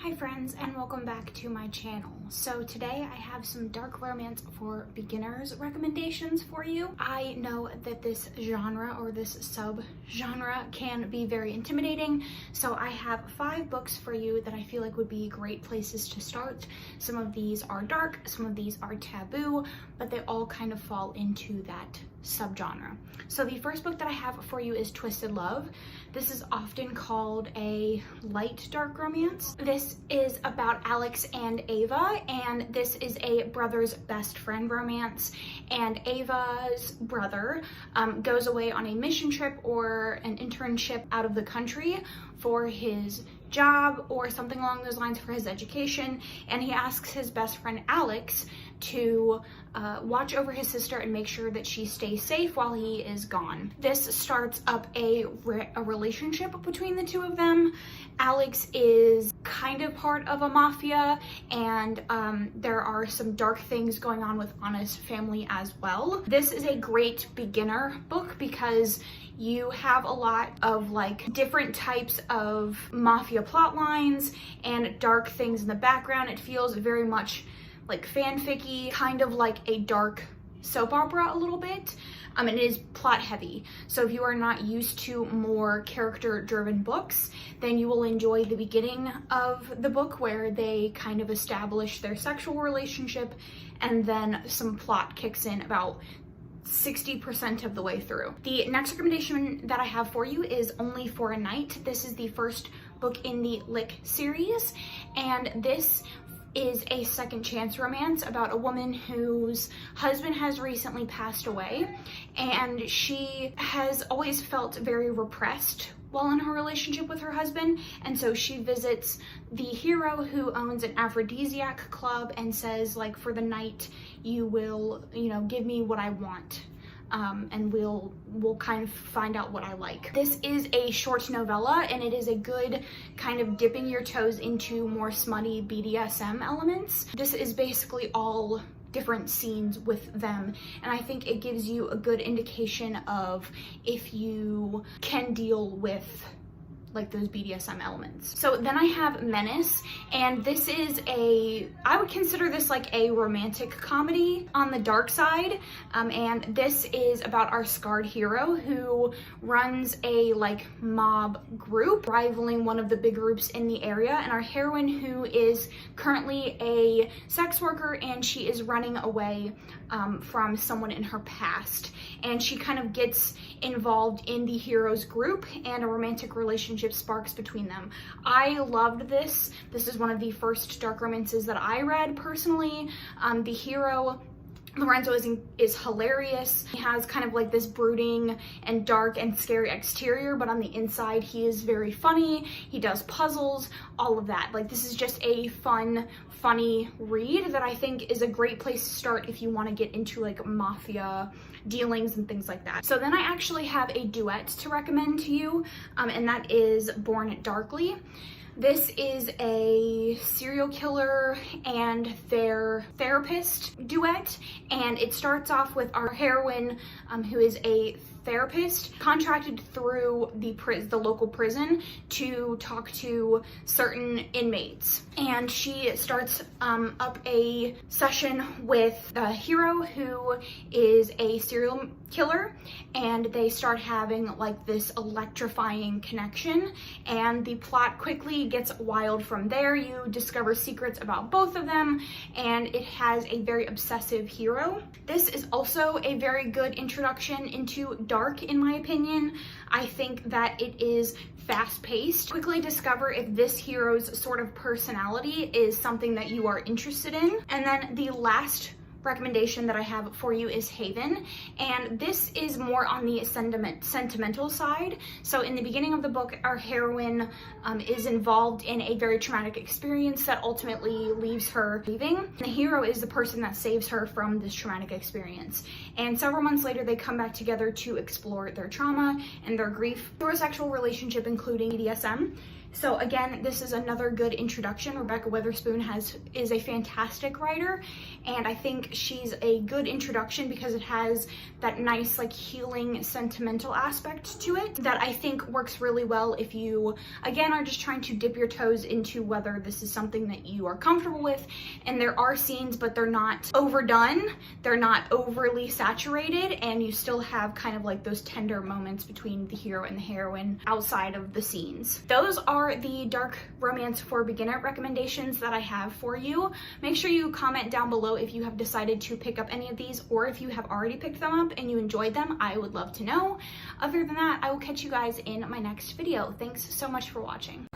Hi friends, and welcome back to my channel. So today I have some dark romance for beginners recommendations for you. I know that this genre or this sub-genre can be very intimidating, so I have 5 books for you that I feel like would be great places to start. Some of these are dark, some of these are taboo, but they all kind of fall into that subgenre. So the first book that I have for you is Twisted Love. This is often called a light dark romance. This is about Alex and Ava, and this is a brother's best friend romance, and Ava's brother goes away on a mission trip or an internship out of the country for his job or something along those lines for his education, and he asks his best friend Alex to watch over his sister and make sure that she stays safe while he is gone. This starts up a relationship between the two of them. Alex is kind of part of a mafia, and there are some dark things going on with Anna's family as well. This is a great beginner book because you have a lot of like different types of mafia plot lines and dark things in the background. It feels very much like fanficky, kind of like a dark soap opera a little bit. And it is plot heavy. So if you are not used to more character driven books, then you will enjoy the beginning of the book where they kind of establish their sexual relationship, and then some plot kicks in about 60% of the way through. The next recommendation that I have for you is Only for a Night. This is the first book in the Lick series, and this is a second chance romance about a woman whose husband has recently passed away, and she has always felt very repressed while in her relationship with her husband, and so she visits the hero who owns an aphrodisiac club and says, like, for the night you will, give me what I want. And we'll kind of find out what I like. This is a short novella, and it is a good kind of dipping your toes into more smutty BDSM elements. This is basically all different scenes with them, and I think it gives you a good indication of if you can deal with like those BDSM elements. So then I have Menace, and this is I would consider this like a romantic comedy on the dark side, and this is about our scarred hero who runs a like mob group rivaling one of the big groups in the area, and our heroine who is currently a sex worker, and she is running away from someone in her past, and she kind of gets involved in the hero's group, and a romantic relationship sparks between them. I loved this. This is one of the first dark romances that I read personally. The hero Lorenzo is hilarious. He has kind of like this brooding and dark and scary exterior, but on the inside he is very funny. He does puzzles, all of that. Like, this is just a funny read that I think is a great place to start if you want to get into like mafia dealings and things like that. So then I actually have a duet to recommend to you, and that is Born Darkly. This is a serial killer and their therapist duet, and it starts off with our heroine who is a therapist contracted through the local prison to talk to certain inmates, and she starts up a session with the hero who is a serial killer, and they start having like this electrifying connection, and the plot quickly gets wild from there. You discover secrets about both of them, and it has a very obsessive hero. This is also a very good introduction into dark, in my opinion. I think that it is fast-paced. Quickly discover if this hero's sort of personality is something that you are interested in. And then the last recommendation that I have for you is Haven, and this is more on the sentimental side. So in the beginning of the book, our heroine is involved in a very traumatic experience that ultimately leaves her grieving. The hero is the person that saves her from this traumatic experience, and several months later they come back together to explore their trauma and their grief through a sexual relationship, including BDSM. So again, this is another good introduction. Rebekah Weatherspoon is a fantastic writer, and I think she's a good introduction because it has that nice like healing sentimental aspect to it that I think works really well if you again are just trying to dip your toes into whether this is something that you are comfortable with. And there are scenes, but they're not overdone, they're not overly saturated, and you still have kind of like those tender moments between the hero and the heroine outside of the scenes. Those are the dark romance for beginner recommendations that I have for you. Make sure you comment down below if you have decided to pick up any of these, or if you have already picked them up and you enjoyed them. I would love to know. Other than that, I will catch you guys in my next video. Thanks so much for watching.